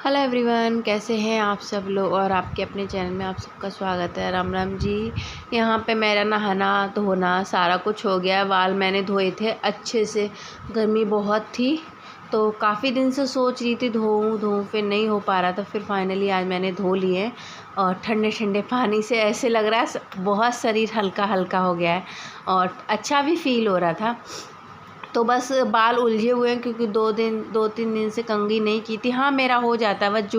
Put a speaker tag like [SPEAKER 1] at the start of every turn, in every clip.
[SPEAKER 1] Hello everyone, कैसे हैं आप सब लोग। और आपके अपने चैनल में आप सबका स्वागत है। राम राम जी। यहाँ पे मेरा नहाना धोना सारा कुछ हो गया। बाल मैंने धोए थे अच्छे से, गर्मी बहुत थी तो काफ़ी दिन से सोच रही थी धोऊं फिर नहीं हो पा रहा था। फिर फाइनली आज मैंने धो लिए और ठंडे ठंडे पानी से ऐसे लग रहा है बहुत शरीर हल्का हल्का हो गया है और अच्छा भी फील हो रहा था। तो बस बाल उलझे हुए हैं क्योंकि 2-3 दिन से कंघी नहीं की थी। हाँ, मेरा हो जाता है, बस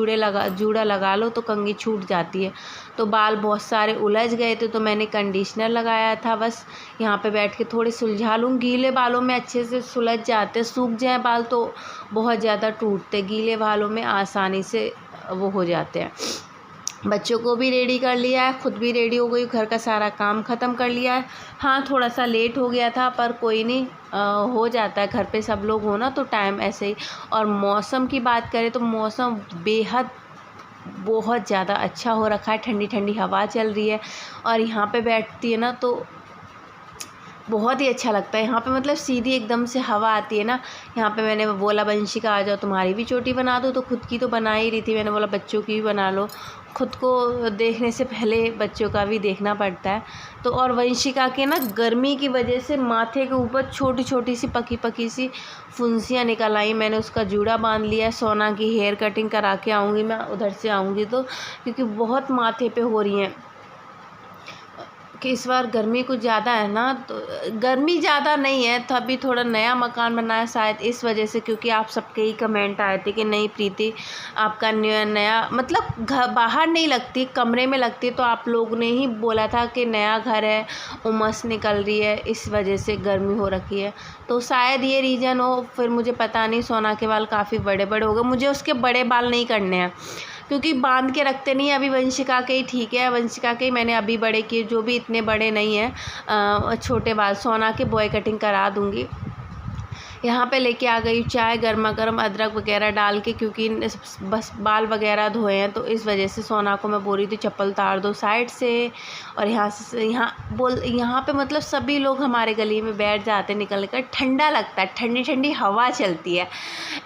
[SPEAKER 1] जूड़ा लगा लो तो कंघी छूट जाती है। तो बाल बहुत सारे उलझ गए थे तो मैंने कंडीशनर लगाया था। बस यहाँ पे बैठ के थोड़े सुलझा लूँ। गीले बालों में अच्छे से सुलझ जाते, सूख जाए बाल तो बहुत ज़्यादा टूटते, गीले बालों में आसानी से वो हो जाते हैं। बच्चों को भी रेडी कर लिया है, खुद भी रेडी हो गई, घर का सारा काम ख़त्म कर लिया है। हाँ, थोड़ा सा लेट हो गया था पर कोई नहीं, हो जाता है। घर पे सब लोग हो ना तो टाइम ऐसे ही। और मौसम की बात करें तो मौसम बेहद बहुत ज़्यादा अच्छा हो रखा है। ठंडी ठंडी हवा चल रही है और यहाँ पे बैठती है ना तो बहुत ही अच्छा लगता है। यहाँ पे मतलब सीधी एकदम से हवा आती है ना। यहाँ पे मैंने बोला वंशिका आ जाओ तुम्हारी भी चोटी बना दो, तो खुद की तो बना ही रही थी। मैंने बोला बच्चों की भी बना लो, खुद को देखने से पहले बच्चों का भी देखना पड़ता है। तो और वंशिका के ना गर्मी की वजह से माथे के ऊपर छोटी छोटी सी पकी पकी सी फुंसियाँ निकल आई। मैंने उसका जूड़ा बांध लिया। सोना की हेयर कटिंग करा के आऊँगी मैं, उधर से आऊँगी तो, क्योंकि बहुत माथे पे हो रही हैं कि इस बार गर्मी कुछ ज़्यादा है ना। तो गर्मी ज़्यादा नहीं है तो अभी थोड़ा नया मकान बना है शायद इस वजह से, क्योंकि आप सबके ही कमेंट आए थे कि नहीं प्रीति आपका नया मतलब घर बाहर नहीं लगती, कमरे में लगती है। तो आप लोग ने ही बोला था कि नया घर है, उमस निकल रही है, इस वजह से गर्मी हो रखी है। तो शायद ये रीज़न हो, फिर मुझे पता नहीं। सोना के बाल काफ़ी बड़े बड़े हो गए, मुझे उसके बड़े बाल नहीं करने हैं क्योंकि बांध के रखते नहीं। अभी वंशिका के ही ठीक है, वंशिका के ही मैंने अभी बड़े किए, जो भी इतने बड़े नहीं हैं। छोटे बाल सोना के बॉय कटिंग करा दूँगी। यहाँ पे लेके आ गई चाय गर्मा गर्म अदरक वगैरह डाल के, क्योंकि बस बाल वगैरह धोए हैं तो इस वजह से सोना को मैं बोल रही थी चप्पल तार दो साइड से। और यहाँ पे मतलब सभी लोग हमारे गली में बैठ जाते निकल कर, ठंडा लगता है, ठंडी ठंडी हवा चलती है,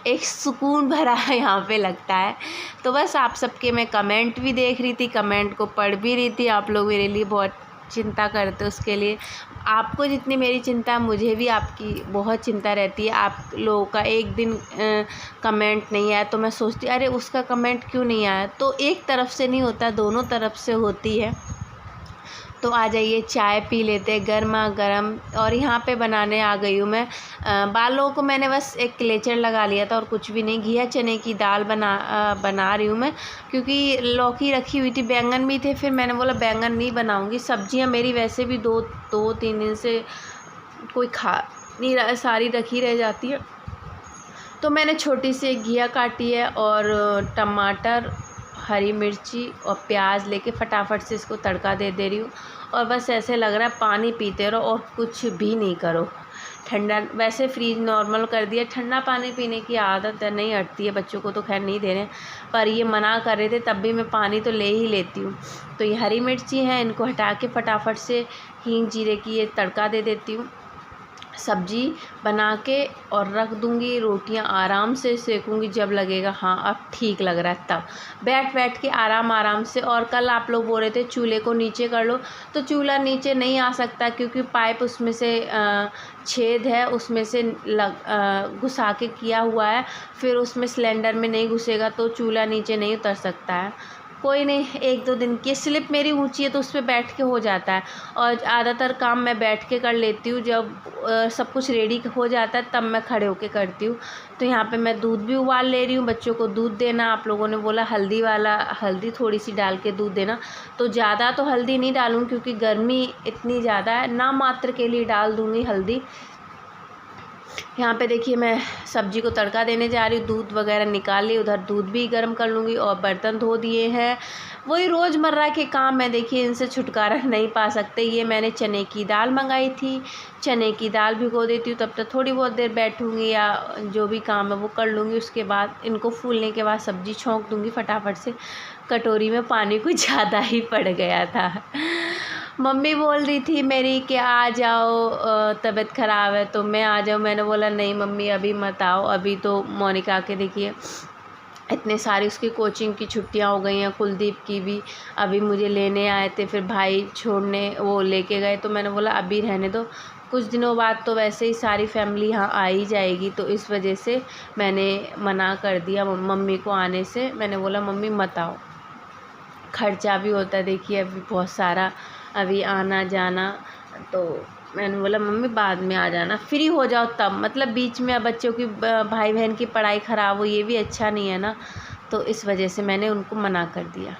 [SPEAKER 1] एक सुकून भरा यहाँ पे लगता है। तो बस आप सबके मैं कमेंट भी देख रही थी, कमेंट को पढ़ भी रही थी। आप लोग मेरे लिए बहुत चिंता करते, उसके लिए आपको जितनी मेरी चिंता, मुझे भी आपकी बहुत चिंता रहती है। आप लोगों का एक दिन कमेंट नहीं आया तो मैं सोचती अरे उसका कमेंट क्यों नहीं आया। तो एक तरफ से नहीं होता, दोनों तरफ से होती है। तो आ जाइए चाय पी लेते गर्मा गर्म। और यहाँ पे बनाने आ गई हूँ मैं। बालों को मैंने बस एक क्लेचर लगा लिया था और कुछ भी नहीं। घिया चने की दाल बना रही हूँ मैं, क्योंकि लौकी रखी हुई थी, बैंगन भी थे। फिर मैंने बोला बैंगन नहीं बनाऊँगी, सब्जियाँ मेरी वैसे भी 2-3 दिन से कोई खा नहीं रहा, सारी रखी रह जाती है। तो मैंने छोटी सी एक घिया काटी है और टमाटर, हरी मिर्ची और प्याज लेके फटाफट से इसको तड़का दे रही हूँ। और बस ऐसे लग रहा है पानी पीते रहो और कुछ भी नहीं करो। ठंडा वैसे फ्रीज नॉर्मल कर दिया, ठंडा पानी पीने की आदत है, नहीं हटती है। बच्चों को तो खैर नहीं दे रहे, पर ये मना कर रहे थे तब भी मैं पानी तो ले ही लेती हूँ। तो ये हरी मिर्ची है, इनको हटा के फटाफट से हींग जीरे की ये तड़का दे देती हूँ। सब्जी बना के और रख दूँगी, रोटियां आराम से सेकूँगी जब लगेगा हाँ अब ठीक लग रहा है, तब बैठ के आराम से। और कल आप लोग बोल रहे थे चूल्हे को नीचे कर लो, तो चूल्हा नीचे नहीं आ सकता क्योंकि पाइप उसमें से छेद है, उसमें से घुसा के किया हुआ है। फिर उसमें सिलेंडर में नहीं घुसेगा तो चूल्हा नीचे नहीं उतर सकता है। कोई नहीं, 1-2 दिन की स्लिप मेरी ऊंची है तो उस पर बैठ के हो जाता है। और ज़्यादातर काम मैं बैठ के कर लेती हूँ। जब सब कुछ रेडी हो जाता है तब मैं खड़े होके करती हूँ। तो यहाँ पे मैं दूध भी उबाल ले रही हूँ, बच्चों को दूध देना। आप लोगों ने बोला हल्दी थोड़ी सी डाल के दूध देना, तो ज़्यादा तो हल्दी नहीं डालूँ क्योंकि गर्मी इतनी ज़्यादा है, ना मात्र के लिए डाल दूँगी हल्दी। यहाँ पे देखिए मैं सब्जी को तड़का देने जा रही हूँ, दूध वगैरह निकाल ली, उधर दूध भी गर्म कर लूँगी और बर्तन धो दिए हैं। वही रोज़मर्रा के काम है, देखिए इनसे छुटकारा नहीं पा सकते। ये मैंने चने की दाल मंगाई थी, चने की दाल भिगो देती हूँ, तब तक थोड़ी बहुत देर बैठूँगी या जो भी काम है वो कर लूँगी। उसके बाद इनको फूलने के बाद सब्ज़ी छौंक दूँगी फटाफट से। कटोरी में पानी कुछ ज़्यादा ही पड़ गया था। मम्मी बोल रही थी मेरी कि आ जाओ, तबीयत ख़राब है तो मैं आ जाऊँ। मैंने बोला नहीं मम्मी अभी मत आओ, अभी तो मोनिका के देखिए इतने सारी उसकी कोचिंग की छुट्टियां हो गई हैं। कुलदीप की भी अभी मुझे लेने आए थे, फिर भाई छोड़ने वो लेके गए, तो मैंने बोला अभी रहने दो, कुछ दिनों बाद तो वैसे ही सारी फैमिली यहाँ आ ही जाएगी। तो इस वजह से मैंने मना कर दिया मम्मी को आने से। मैंने बोला मम्मी मत आओ, खर्चा भी होता है, देखिए अभी बहुत सारा, अभी आना जाना, तो मैंने बोला मम्मी बाद में आ जाना, फ्री हो जाओ तब, मतलब बीच में अब बच्चों की भाई बहन की पढ़ाई ख़राब हो, ये भी अच्छा नहीं है ना। तो इस वजह से मैंने उनको मना कर दिया।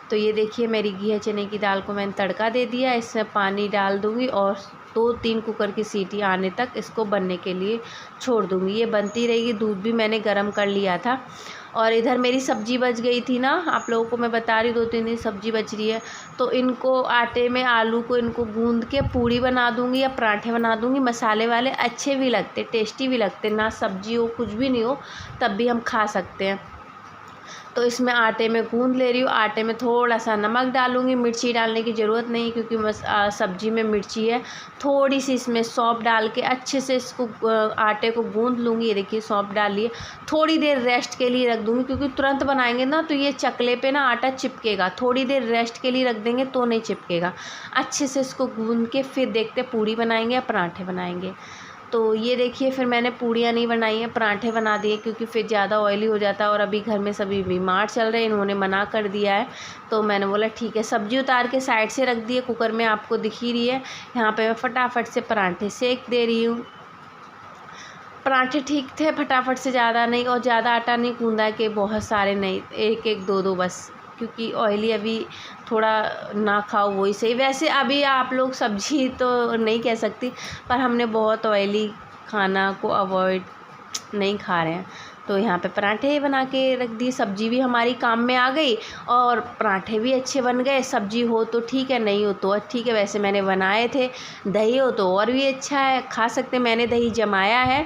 [SPEAKER 1] तो ये देखिए मेरी घिया चने की दाल को मैंने तड़का दे दिया, इसमें पानी डाल दूँगी और 2-3 कुकर की सीटी आने तक इसको बनने के लिए छोड़ दूँगी। ये बनती रहेगी। दूध भी मैंने गरम कर लिया था। और इधर मेरी सब्ज़ी बच गई थी ना, आप लोगों को मैं बता रही 2-3 दिन सब्ज़ी बच रही है, तो इनको आटे में आलू को इनको गूँध के पूड़ी बना दूँगी या पराठे बना दूँगी। मसाले वाले अच्छे भी लगते, टेस्टी भी लगते, ना सब्ज़ी हो कुछ भी नहीं हो तब भी हम खा सकते हैं। तो इसमें आटे में गूँध ले रही हूँ। आटे में थोड़ा सा नमक डालूँगी, मिर्ची डालने की ज़रूरत नहीं क्योंकि सब्ज़ी में मिर्ची है। थोड़ी सी इसमें सौंफ डाल के अच्छे से इसको आटे को गूँध लूँगी। ये देखिए सौंफ डाल लिए, थोड़ी देर रेस्ट के लिए रख दूँगी क्योंकि तुरंत बनाएंगे ना तो ये चकले पे ना आटा चिपकेगा। थोड़ी देर रेस्ट के लिए रख देंगे तो नहीं चिपकेगा। अच्छे से इसको गूँध के फिर देखते पूड़ी बनाएंगे या पराठे बनाएंगे। तो ये देखिए फिर मैंने पूड़ियाँ नहीं बनाई हैं, पराठे बना दिए क्योंकि फिर ज़्यादा ऑयली हो जाता है और अभी घर में सभी बीमार चल रहे हैं, इन्होंने मना कर दिया है। तो मैंने बोला ठीक है। सब्ज़ी उतार के साइड से रख दी है कुकर में, आपको दिख ही रही है। यहाँ पे मैं फटाफट से पराठे सेक दे रही हूँ। पराठे ठीक थे फटाफट से, ज़्यादा नहीं और ज़्यादा आटा नहीं गूँधा कि बहुत सारे नहीं, 1-1 2-2 बस, क्योंकि ऑयली अभी थोड़ा ना खाओ वही सही। वैसे अभी आप लोग सब्ज़ी तो नहीं कह सकती, पर हमने बहुत ऑयली खाना को अवॉइड नहीं खा रहे हैं। तो यहाँ पे पराठे बना के रख दिए, सब्ज़ी भी हमारी काम में आ गई और पराठे भी अच्छे बन गए। सब्ज़ी हो तो ठीक है, नहीं हो तो ठीक है। वैसे मैंने बनाए थे, दही हो तो और भी अच्छा है, खा सकते। मैंने दही जमाया है,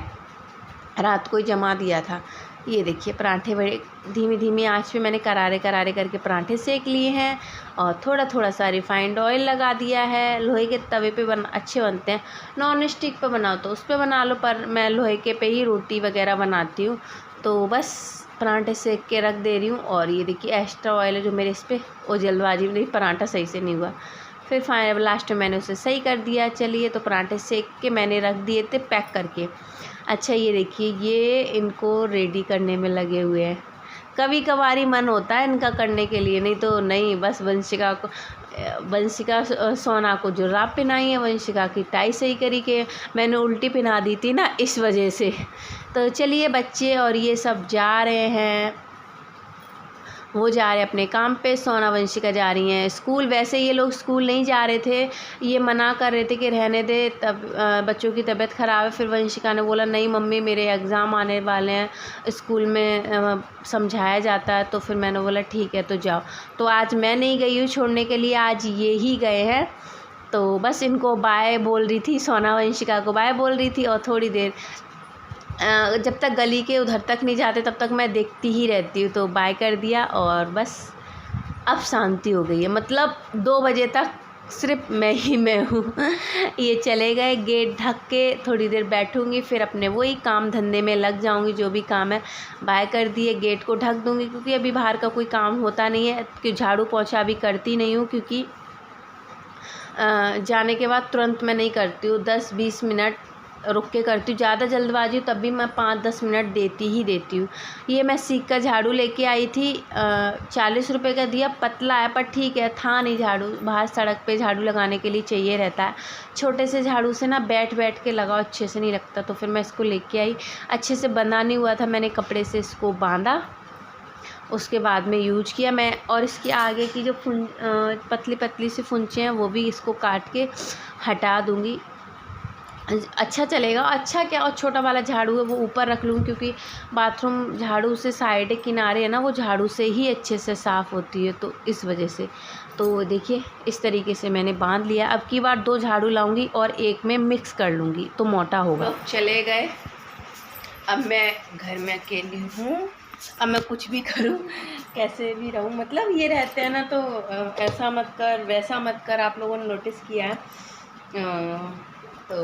[SPEAKER 1] रात को ही जमा दिया था। ये देखिए पराठे बड़े धीमी धीमी आंच पे मैंने करारे करारे करके पराठे सेक लिए हैं और थोड़ा थोड़ा सा रिफाइंड ऑयल लगा दिया है। लोहे के तवे पे अच्छे बनते हैं, नॉन स्टिक पे बनाओ तो उस पर बना लो, पर मैं लोहे के पे ही रोटी वगैरह बनाती हूँ। तो बस पराठे सेक के रख दे रही हूँ। और ये देखिए एक्स्ट्रा ऑयल है जो मेरे इस पर, वो जल्दबाजी में पराठा सही से नहीं हुआ, फिर फाइनल लास्ट में मैंने उसे सही कर दिया। चलिए तो पराठे सेक के मैंने रख दिए थे पैक करके। अच्छा ये देखिए ये इनको रेडी करने में लगे हुए हैं। कभी कभार ही मन होता है इनका करने के लिए, नहीं तो नहीं। बस वंशिका सोना को जुराब पहनाई है, वंशिका की टाई सही करी के मैंने उल्टी पहना दी थी ना, इस वजह से। तो चलिए बच्चे और ये सब जा रहे हैं, वो जा रहे हैं अपने काम पे, सोना वंशिका जा रही हैं स्कूल। वैसे ये लोग स्कूल नहीं जा रहे थे, ये मना कर रहे थे कि रहने दे, तब बच्चों की तबीयत ख़राब है। फिर वंशिका ने बोला नहीं मम्मी मेरे एग्ज़ाम आने वाले हैं, स्कूल में समझाया जाता है। तो फिर मैंने बोला ठीक है तो जाओ। तो आज मैं नहीं गई हूँ छोड़ने के लिए, आज ये ही गए हैं। तो बस इनको बाय बोल रही थी, सोना वंशिका को बाय बोल रही थी और थोड़ी देर जब तक गली के उधर तक नहीं जाते तब तक मैं देखती ही रहती हूँ। तो बाय कर दिया और बस अब शांति हो गई है, मतलब 2 बजे तक सिर्फ मैं हूँ। ये चले गए, गेट ढक के थोड़ी देर बैठूँगी, फिर अपने वही काम धंधे में लग जाऊँगी जो भी काम है। बाय कर दिए, गेट को ढक दूँगी क्योंकि अभी बाहर का कोई काम होता नहीं है, कि झाड़ू पोछा अभी करती नहीं हूँ क्योंकि जाने के बाद तुरंत मैं नहीं करती हूँ, 10-20 मिनट रुक के करती हूँ। ज़्यादा जल्दबाजी तब भी मैं 5-10 मिनट देती हूँ। ये मैं सीख का झाड़ू लेके आई थी, 40 रुपये का दिया, पतला है पर ठीक है, था नहीं झाड़ू। बाहर सड़क पे झाड़ू लगाने के लिए चाहिए रहता है, छोटे से झाड़ू से ना बैठ बैठ के लगाओ अच्छे से नहीं लगता। तो फिर मैं इसको लेके आई, अच्छे से बंधा नहीं हुआ था, मैंने कपड़े से इसको बांधा, उसके बाद में यूज किया मैं। और इसके आगे की जो पतली पतली सी फुंचे हैं वो भी इसको काट के हटा दूँगी, अच्छा चलेगा। अच्छा क्या, और छोटा वाला झाड़ू है वो ऊपर रख लूँ क्योंकि बाथरूम झाड़ू से साइड किनारे है ना, वो झाड़ू से ही अच्छे से साफ़ होती है, तो इस वजह से। तो देखिए इस तरीके से मैंने बांध लिया। अब की बार 2 झाड़ू लाऊंगी और एक में मिक्स कर लूँगी तो मोटा होगा। तो चले गए, अब मैं घर में अकेली हूँ, अब मैं कुछ भी करूँ कैसे भी रहूँ, मतलब ये रहते हैं ना तो ऐसा मत कर वैसा मत कर, आप लोगों ने नोटिस किया है। तो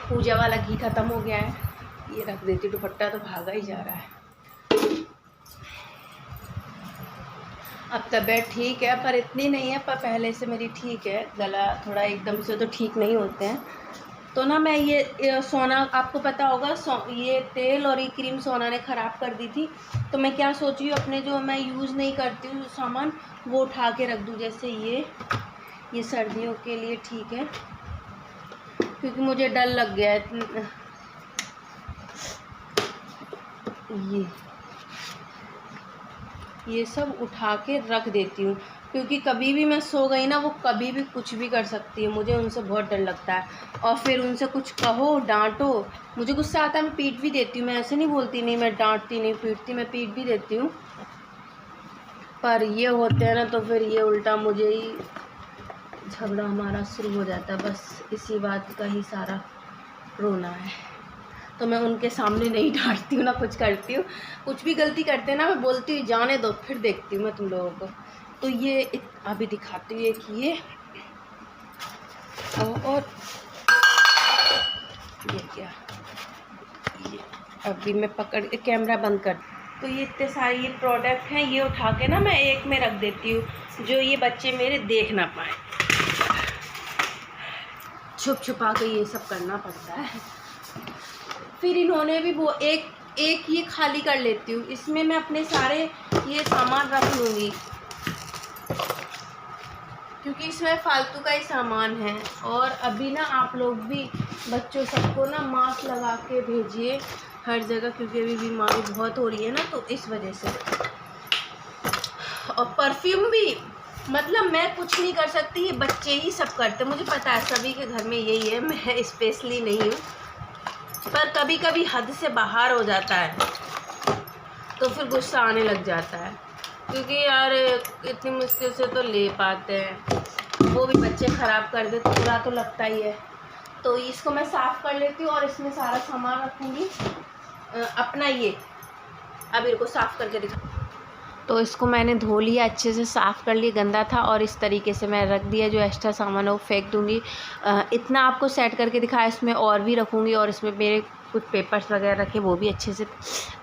[SPEAKER 1] पूजा वाला घी ख़त्म हो गया है, ये रख देती, दुपट्टा तो भागा ही जा रहा है। अब तबीयत ठीक है, पर इतनी नहीं है, पर पहले से मेरी ठीक है। गला थोड़ा एकदम से तो ठीक नहीं होते हैं। तो ना मैं ये सोना, आपको पता होगा, ये तेल और ये क्रीम सोना ने ख़राब कर दी थी। तो मैं क्या सोची हूँ, अपने जो मैं यूज़ नहीं करती हूँ सामान वो उठा के रख दूँ। जैसे ये सर्दियों के लिए ठीक है, क्योंकि मुझे डर लग गया है। ये सब उठा के रख देती हूँ, क्योंकि कभी भी मैं सो गई ना, वो कभी भी कुछ भी कर सकती है। मुझे उनसे बहुत डर लगता है। और फिर उनसे कुछ कहो, डांटो, मुझे गुस्सा आता है, मैं पीट भी देती हूँ। मैं ऐसे नहीं बोलती नहीं, मैं डांटती नहीं, पीटती, मैं पीट भी देती हूँ। पर ये होते हैं ना, तो फिर ये उल्टा मुझे ही झगड़ा हमारा शुरू हो जाता है। बस इसी बात का ही सारा रोना है। तो मैं उनके सामने नहीं डांटती हूँ ना कुछ करती हूँ। कुछ भी गलती करते हैं ना, मैं बोलती हूँ जाने दो, फिर देखती हूँ मैं तुम लोगों को। तो ये अभी दिखाती हूँ कि ये और ये क्या, ये अभी मैं पकड़ के कैमरा बंद कर। तो ये इतने सारे ये प्रोडक्ट हैं, ये उठा के ना मैं एक में रख देती हूँ, जो ये बच्चे मेरे देख ना पाए। छुप छुपा के ये सब करना पड़ता है। फिर इन्होंने भी वो एक ये खाली कर लेती हूँ, इसमें मैं अपने सारे ये सामान रख लूँगी, क्योंकि इसमें फालतू का ही सामान है। और अभी ना आप लोग भी बच्चों सबको ना मास्क लगा के भेजिए हर जगह, क्योंकि अभी बीमारी बहुत हो रही है ना, तो इस वजह से। और परफ्यूम भी, मतलब मैं कुछ नहीं कर सकती, ये बच्चे ही सब करते, मुझे पता है सभी के घर में यही है, मैं स्पेशली नहीं हूँ। पर कभी कभी हद से बाहर हो जाता है, तो फिर गुस्सा आने लग जाता है, क्योंकि यार इतनी मुश्किल से तो ले पाते हैं, वो भी बच्चे ख़राब कर दे तो बुरा तो लगता ही है। तो इसको मैं साफ़ कर लेती हूँ और इसमें सारा सामान रखूँगी अपना। ये अब इनको साफ़ करके दिखा। तो इसको मैंने धो लिया, अच्छे से साफ़ कर लिया, गंदा था, और इस तरीके से मैं रख दिया। जो एक्स्ट्रा सामान है वो फेंक दूँगी। इतना आपको सेट करके दिखाया, इसमें और भी रखूँगी, और इसमें मेरे कुछ पेपर्स वगैरह रखे वो भी अच्छे से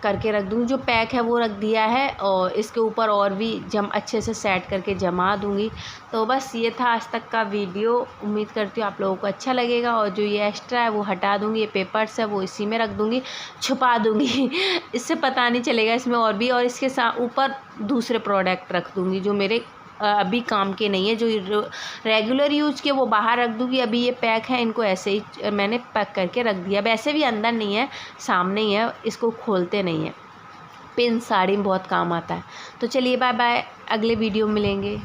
[SPEAKER 1] करके रख दूँगी। जो पैक है वो रख दिया है, और इसके ऊपर और भी अच्छे से सेट करके जमा दूँगी। तो बस ये था आज तक का वीडियो। उम्मीद करती हूँ आप लोगों को अच्छा लगेगा। और जो ये एक्स्ट्रा है वो हटा दूँगी, ये पेपर्स है वो इसी में रख दूँगी, छुपा दूँगी इससे पता नहीं चलेगा इसमें और भी। और इसके साथ ऊपर दूसरे प्रोडक्ट रख दूँगी जो मेरे अभी काम के नहीं है, जो रेगुलर यूज के, वो बाहर रख दूँगी। अभी ये पैक है, इनको ऐसे ही मैंने पैक करके रख दिया। वैसे भी अंदर नहीं है, सामने ही है, इसको खोलते नहीं है। पिन साड़ी में बहुत काम आता है। तो चलिए बाय बाय, अगले वीडियो में मिलेंगे।